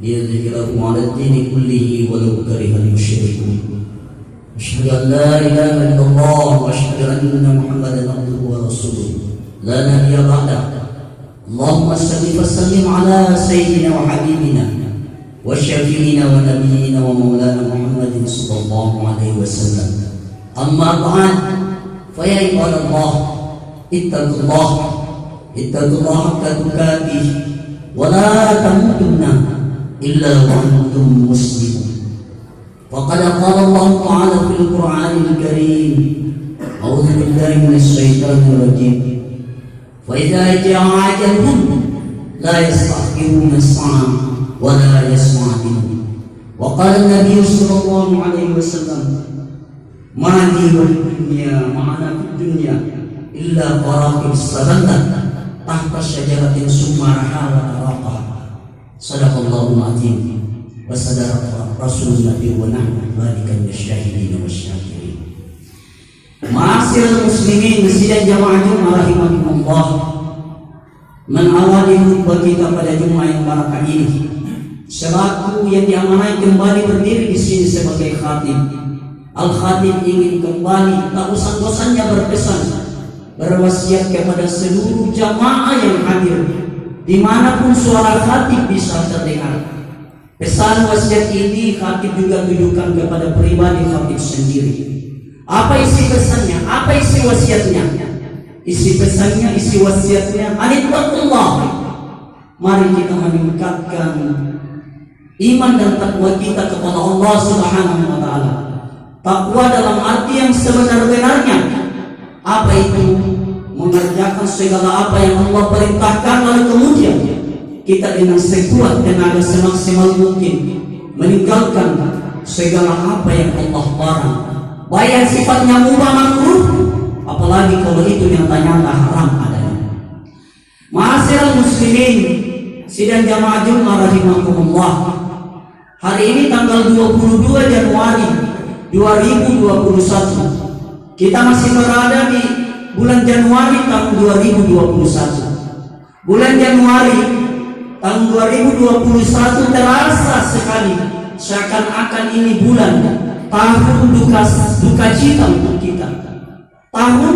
ليظهره على الدين كله ولو كره المشركون. أشهد أن لا إله إلا الله وأشهد أن محمدا عبده ورسوله لا نبي بعده. اللهم صل وسلم على سيدنا وحبيبنا وشفيعنا ونبينا ومولانا محمد صلى الله عليه وسلم. أما بعد فيا عباد الله اتقوا الله حق تقاته ولا تموتن إلا وأنتم مسلمون. وقد قال الله تعالى في القرآن الكريم: أعوذ بالله من الشيطان الرجيم. وإذا جاء أجلهم لا يستأخرون الساعة ولا يستقدمون. وقال النبي صلى الله عليه وسلم: ما لي والدنيا معنا في الدنيا إلا قراقب السبلة تحت شجرة ثم رحى وتراقى. صدق الله العظيم وصدق رسول النبي ونحن ذلك من الشاهدين والشاكرين. Ma'asyiral muslimin sidang jamaah Jumat rahimakumullah, mengawali khutbah kita pada Jumat yang barakah ini, selaku yang diamanai kembali berdiri di sini sebagai khatib. Al-Khatib ingin kembali tak bosan-bosannya berpesan, berwasiat kepada seluruh jamaah yang hadir, dimanapun suara khatib bisa terdengar. Pesan wasiat ini khatib juga tujukan kepada pribadi khatib sendiri. Apa isi pesannya? Apa isi wasiatnya? Isi pesannya, isi wasiatnya, anittaqullah. Mari kita meningkatkan iman dan takwa kita kepada Allah Subhanahu wa taala. Takwa dalam arti yang sebenar-benarnya. Apa itu? Mengerjakan segala apa yang Allah perintahkan, lalu kemudian kita dengan sekuat tenaga semaksimal mungkin meninggalkan segala apa yang Allah larang, baik yang sifatnya mubah makruh, apalagi kalau itu yang ternyata haram adanya. Ma'asyiral muslimin sidang jamaah Jumat rahimakumullah, hari ini tanggal 22 Januari 2021, kita masih berada di bulan Januari tahun 2021. Bulan Januari tahun 2021 terasa sekali seakan-akan ini bulan tahun duka cita untuk kita. Tahun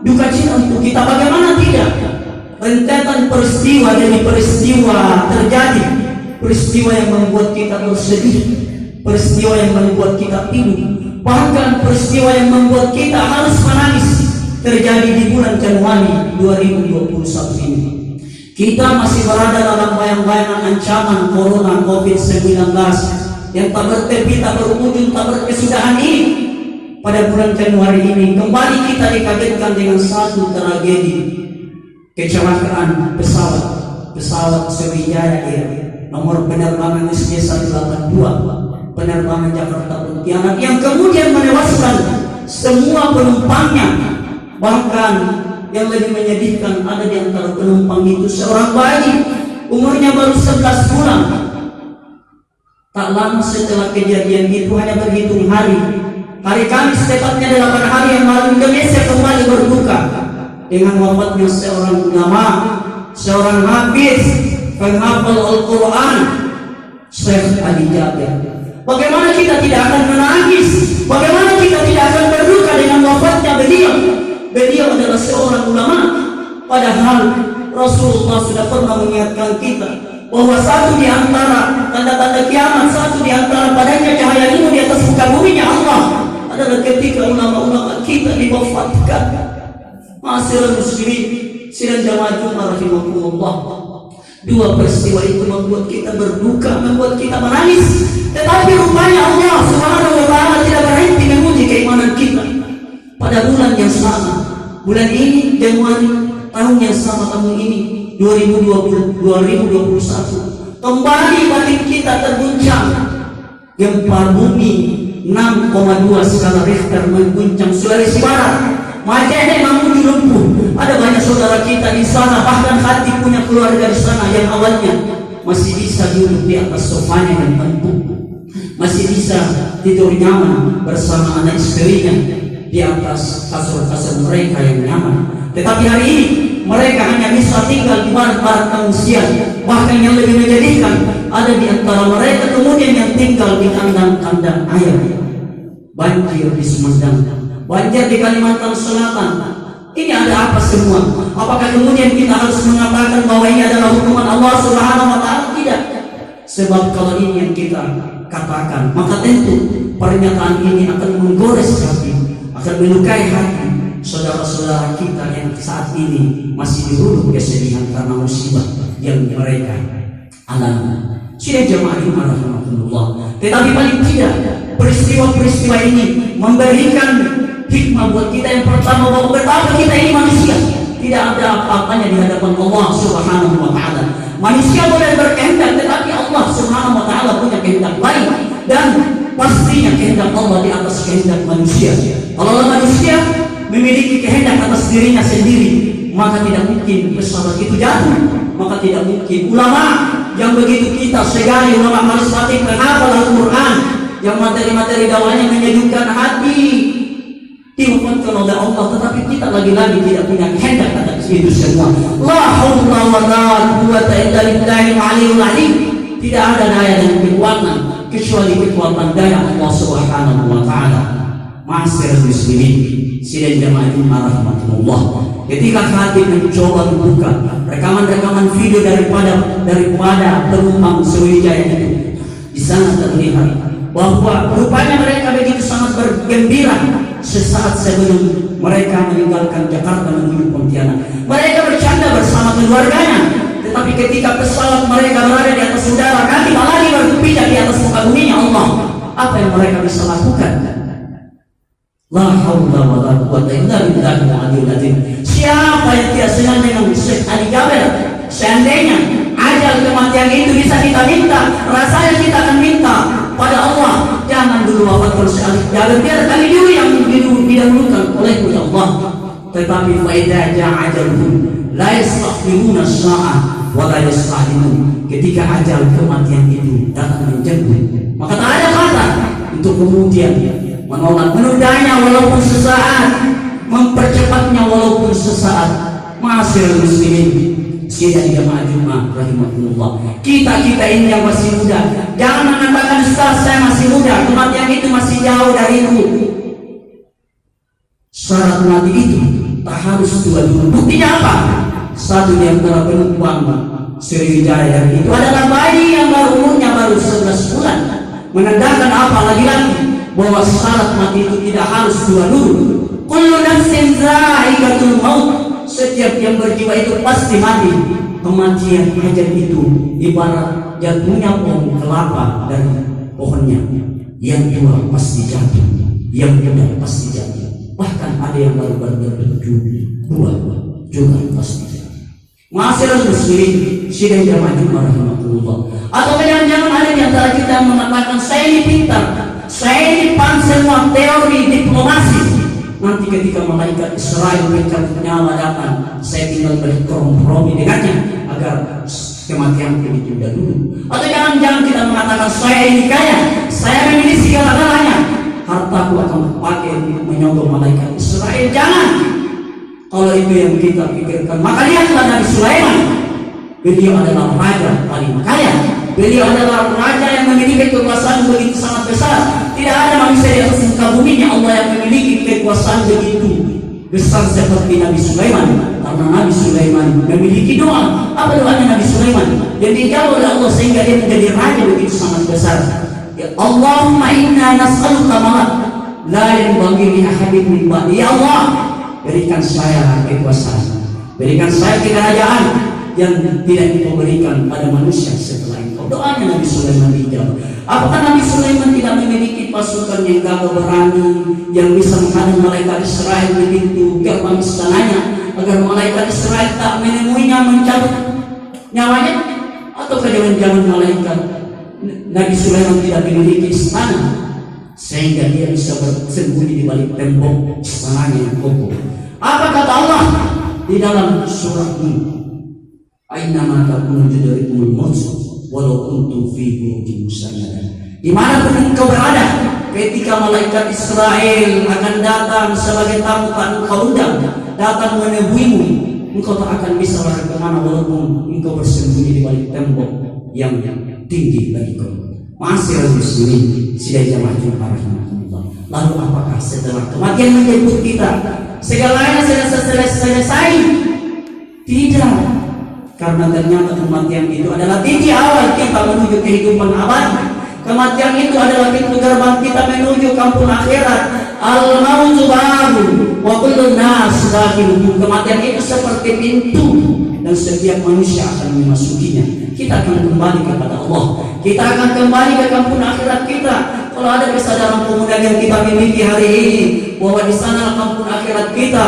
duka cita untuk kita. Bagaimana tidak? Rentetan peristiwa demi peristiwa terjadi. Peristiwa yang membuat kita bersedih, peristiwa yang membuat kita pilu, bahkan peristiwa yang membuat kita harus menangis terjadi di bulan Januari 2021 ini. Kita masih berada dalam bayang-bayangan ancaman corona COVID-19 yang tak bertepi, tak berujung, tak berkesudahan ini. Pada bulan Januari ini kembali kita dikagetkan dengan satu tragedi, kecelakaan pesawat Sriwijaya Air nomor penerbangan SJ182 penerbangan Jakarta Pontianak yang kemudian menewaskan semua penumpangnya. Bahkan yang lebih menyedihkan, ada di antara penumpang itu seorang bayi umurnya baru 11 bulan. Tak lama setelah kejadian itu, hanya berhitung hari Kamis tepatnya 8 hari yang lalu, Indonesia kembali berduka dengan wafatnya seorang ulama, seorang hafiz, penghafal Al-Quran, Syekh Ali Jabir. Bagaimana kita tidak akan menangis? Bagaimana kita tidak akan berduka dengan wafatnya beliau? Beliau adalah seorang ulama. Padahal Rasulullah sudah pernah mengingatkan kita bahwa satu di antara tanda-tanda kiamat, satu di antara padanya cahaya ilmu di atas muka buminya Allah adalah ketika ulama-ulama kita diwafatkan. Ma'asyiral muslimin sidang jamaah Jumat rahimakumullah, dua peristiwa itu membuat kita berduka, membuat kita menangis. Tetapi rupanya Allah Subhanahu wa taala tidak berhenti menguji keimanan kita. Pada bulan yang sama, bulan ini Januari tahun yang sama, tahun ini 2021, kembali batin kita terguncang. Gempa bumi 6,2 skala Richter mengguncang Sulawesi Barat. Majene Mamuju lumpuh. Ada banyak saudara kita di sana, bahkan hati punya keluarga di sana yang awalnya masih bisa duduk di atas sofanya dan empuk, masih bisa tidur nyaman bersama anak istrinya di atas kasur-kasur mereka yang nyaman. Tetapi hari ini mereka hanya bisa tinggal di barat-barat pengungsian. Bahkan yang lebih menyedihkan, ada di antara mereka kemudian yang tinggal di kandang-kandang air. Banjir di Sumedang, banjir di Kalimantan Selatan. Ini ada apa semua? Apakah kemudian kita harus mengatakan bahwa ini adalah hukuman Allah Subhanahu wa Ta'ala? Tidak. Sebab kalau ini yang kita katakan, maka tentu pernyataan ini akan menggores hati, akan melukai hati saudara-saudara kita yang saat ini masih dirundung kesedihan karena musibah yang mereka alami. Sudah jemaah rahmatullah. Tetapi paling tidak peristiwa-peristiwa ini memberikan hikmah buat kita. Yang pertama, bahwa betapa kita ini manusia, tidak ada apa-apanya di hadapan Allah Subhanahu wa Ta'ala. Manusia boleh berkehendak, tetapi Allah Subhanahu wa Ta'ala punya kehendak lain, dan pastinya kehendak Allah di atas kehendak manusia. Kalau manusia memiliki kehendak atas dirinya sendiri, maka tidak mungkin pesawat itu jatuh, maka tidak mungkin ulama yang begitu kita segala ulama harus hati menghafal Al-Quran, yang materi-materi dakwahnya menyejukkan hati, dihukumkan oleh Allah, tetapi kita lagi-lagi tidak punya kehendak atas itu semua. La haula wa la quwwata illa billahil aliyyil azim. Tidak ada daya dan kekuatan kecuali kekuatan daya Allah Subhanahu wa Ta'ala. Ma'asyiral muslimin, sidang jamaah rahmatullah. Ketika hati mencoba membuka rekaman-rekaman video daripada penumpang Sriwijaya itu, di sana terlihat bahwa rupanya mereka begitu sangat bergembira sesaat sebelum mereka meninggalkan Jakarta menuju Pontianak. Mereka bercanda bersama keluarganya, tetapi ketika pesawat mereka berada di atas udara, kaki lagi berpijak di atas muka buminya Allah. Apa yang mereka bisa lakukan? La haula wa la quwwata illa billahil aliyyil azim. Siapa yang tidak senang dengan Syekh Ali Jaber? Seandainya ajal kematian itu bisa kita minta, rasanya kita akan minta pada Allah, jangan dulu wafatkan Syekh Ali Jaber, biar kali dulu yang didahulukan olehmu ya Allah. Tetapi fa idza ja'a ajaluhum la yastakhiruna sa'ah wa la yasta'khirun. Ketika ajal kematian itu datang menjemput, maka tak ada kata untuk kemudian menolak, menundanya walaupun sesaat, mempercepatnya walaupun sesaat. Ma'asyiral muslimin, sidang jamaah Jumat rahimahullah, kita ini yang masih muda, jangan mengatakan Ustaz saya masih muda, kematian itu masih jauh dariku. Syarat mati itu tak harus tua dulu. Buktinya apa? Satu di antara penumpang Sriwijaya itu adalah bayi yang umurnya baru 11 bulan. Menandakan apa lagi-lagi? Bahwa syarat mati itu tidak harus tua dulu. Kullu nafsin za'iqatul maut. Setiap yang berjiwa itu pasti mati. Kematian ajal itu ibarat jatuhnya pohon kelapa dari pohonnya. Yang tua pasti jatuh, yang muda pasti jatuh. Bahkan ada yang baru bertujuh buah juga pasti jatuh. Ma'asyiral muslimin, sidang jamaah rahimahullah. Atau jangan-jangan ada di antara kita yang mengatakan saya ini pintar, saya ini paham semua teori diplomasi. Nanti ketika malaikat Israel mencabut nyawa datang, saya tinggal berkompromi dengannya agar kematian ini ditunda dulu. Atau jangan-jangan kita mengatakan saya ini kaya, saya memiliki segala-galanya, hartaku akan pakai untuk menyogok malaikat Israel. Jangan. Kalau itu yang kita pikirkan, maka lihatlah Nabi Sulaiman. Beliau adalah raja paling kaya. Beliau adalah raja yang memiliki kekuasaan begitu sangat besar. Tidak ada manusia di atas muka bumi Allah yang memiliki kekuasaan begitu besar seperti Nabi Sulaiman. Karena Nabi Sulaiman memiliki doa. Apa doanya Nabi Sulaiman? Yang dijawab oleh Allah sehingga dia menjadi raja begitu sangat besar. Ya Allahumma inna nas'aluka ma la yanbaghi li ahadin min ba'di. Ya Allah, berikan saya kekuasaan, berikan saya kerajaan yang tidak Engkau berikan pada manusia setelah Engkau. Doanya Nabi Sulaiman dijawab. Apakah Nabi Sulaiman tidak memiliki pasukan yang gagah berani, yang bisa menghadang malaikat Israel di pintu gerbang istananya agar malaikat Israel tak menemuinya mencabut nyawanya? Atau jangan-jangan malaikat Nabi Sulaiman tidak memiliki istana sehingga dia bisa bersembunyi di balik tembok istananya yang kokoh? Apa kata Allah di dalam surah ini? Ainama takunu yudrikumul maut walau kuntum fi burujin musyayyada. Di mana pun engkau berada, ketika malaikat Israel akan datang sebagai tamu tak engkau undang, datang menemuimu, engkau tak akan bisa lari kemana walaupun engkau bersembunyi di balik tembok yang tinggi lagi kau. Ma'asyiral muslimin, sidang jamaah Jumat rahimahullah. Lalu apakah setelah kematian menjemput kita segalanya sudah selesai? Tidak, karena ternyata kematian itu adalah titik awal kita menuju kehidupan abadi. Kematian itu adalah pintu gerbang kita menuju kampung akhirat. Al-mautu babun wa kullu nas dakhiluhu. Kematian itu seperti pintu dan setiap manusia akan memasukinya. Kita akan kembali kepada Allah. Kita akan kembali ke kampung akhirat kita. Kalau ada kesadaran pemuda yang kita miliki hari ini bahwa di sana kampung akhirat kita,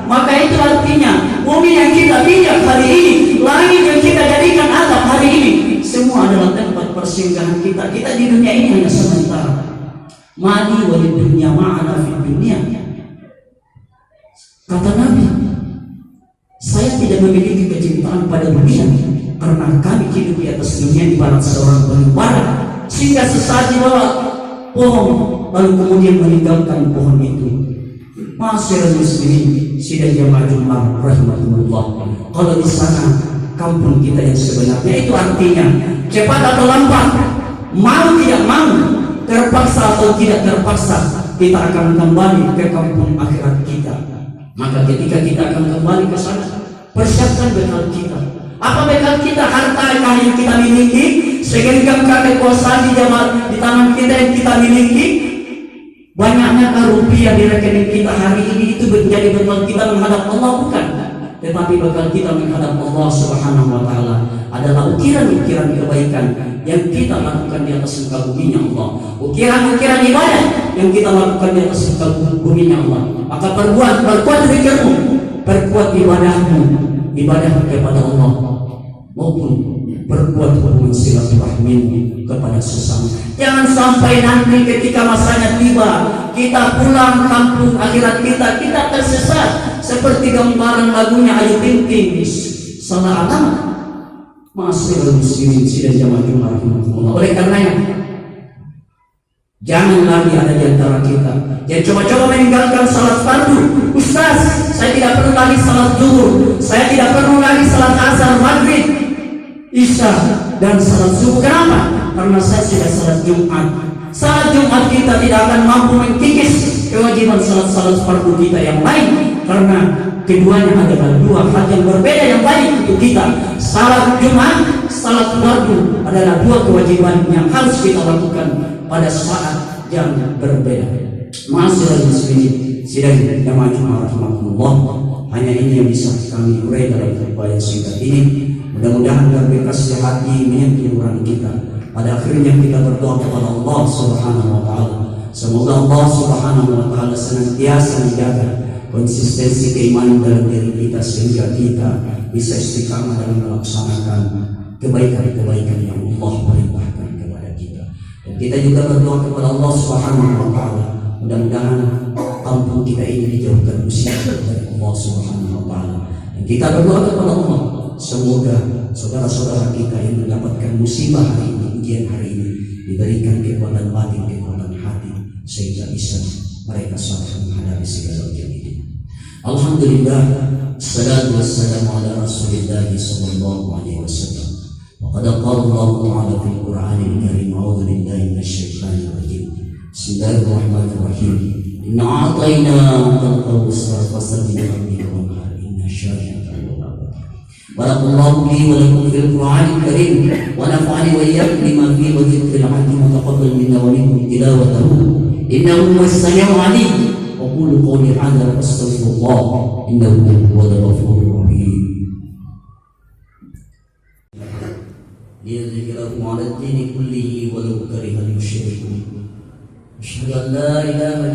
maka itu artinya bumi yang kita pijak hari ini, langit yang kita jadikan atap hari ini, semua adalah tempat persinggahan kita. Kita di dunia ini hanya sementara. Mati walid dunia ma'ana fi dunia. Kata Nabi, saya tidak memiliki kecintaan pada dunia karena kami hidup di atas dunia di barat seorang pengembara, sehingga sesaat di bawah pohon lalu kemudian meninggalkan pohon itu. Ma'asyiral muslimin, sidang jamaah Jumat rahimahullah. Kalau di sana kampung kita yang sebenarnya, itu artinya cepat atau lambat, mau tidak mau, terpaksa atau tidak terpaksa, kita akan kembali ke kampung akhirat kita. Maka ketika kita akan kembali ke sana, persiapkan bekal kita. Apa bekal kita? Harta yang kita miliki, segenggam kekuasaan di tangan kita yang kita miliki, banyaknya rupiah di rekening kita hari ini, itu menjadi bekal kita menghadap Allah, bukan? Tetapi bekal kita menghadap Allah Subhanahu wa Ta'ala adalah ukiran-ukiran kebaikan yang kita lakukan di atas muka buminya Allah, ukiran-ukiran ibadah yang kita lakukan di atas muka buminya Allah. Maka perkuat zikirmu, perkuat ibadahmu, ibadah kepada Allah, maupun perkuat hubungan silaturahmimu kepada sesama. Jangan sampai nanti ketika masanya tiba, kita pulang kampung akhirat kita tersesat seperti gambaran lagunya Ayu Ting Ting, salah alamat. Ma'asyiral muslimin, sidang jamaah Jumat rahimahullah. Oleh karenanya, jangan lagi ada di antara kita yang coba-coba meninggalkan salat fardu. Ustaz, saya tidak perlu lagi salat zuhur, saya tidak perlu lagi salat asar, maghrib, isya, dan salat subuh. Kenapa? Karena saya sudah salat Jumat. Salat Jumat kita tidak akan mampu mengkikis kewajiban salat-salat fardu kita yang lain, karena keduanya adalah dua hal yang berbeda yang baik untuk kita. Salat Jumat, salat fardu adalah dua kewajiban yang harus kita lakukan pada saat yang berbeda. Ma'asyiral muslimin, sidang jamaah Jumat rahimahullah, hanya ini yang bisa kami urai dalam khutbah yang singkat ini. Mudah-mudahan berbekas di hati menyentuh nurani kita. Pada akhirnya kita berdoa kepada Allah Subhanahu wa Ta'ala. Semoga Allah Subhanahu wa Ta'ala senantiasa menjaga konsistensi keimanan dalam diri kita, sehingga kita bisa istiqamah dalam melaksanakan kebaikan-kebaikan yang Allah perintahkan kepada kita. Dan kita juga berdoa kepada Allah Subhanahu wa Ta'ala, mudah-mudahan kampung kita ini dijauhkan musibah dari Allah Subhanahu wa Ta'ala. Dan kita berdoa kepada Allah, semoga saudara-saudara kita yang mendapatkan musibah hari ini, ujian hari ini, diberikan kekuatan batin, kekuatan hati, sehingga bisa mereka sabar menghadapi segala ujian ini. Alhamdulillah, salatu wassalamu ala Rasulillah sallallahu alaihi wasallam. Wa qad qala Allah Ta'ala fil Qur'anil Karim, a'udzu billahi minasyaitonir rajim. Bismillahirrahmanirrahim. Inna a'tainakal kautsar fassalli li rabbika wanhar, inna syani'aka huwal abtar. Barakallahu li wa lakum fil Qur'anil Karim wa nafa'ani wa iyyakum bima fihi wa dzikril hakim wa taqabbal minna wa minkum tilawatahu innahu huwas sami'ul 'alim. Aqulu qawli hadza wa astaghfirullah innahu huwal ghafurur rahim. Liyadhkirakum 'ala ad-dini kullihi wa law karihal musyrikun. Asyhadu an la ilaha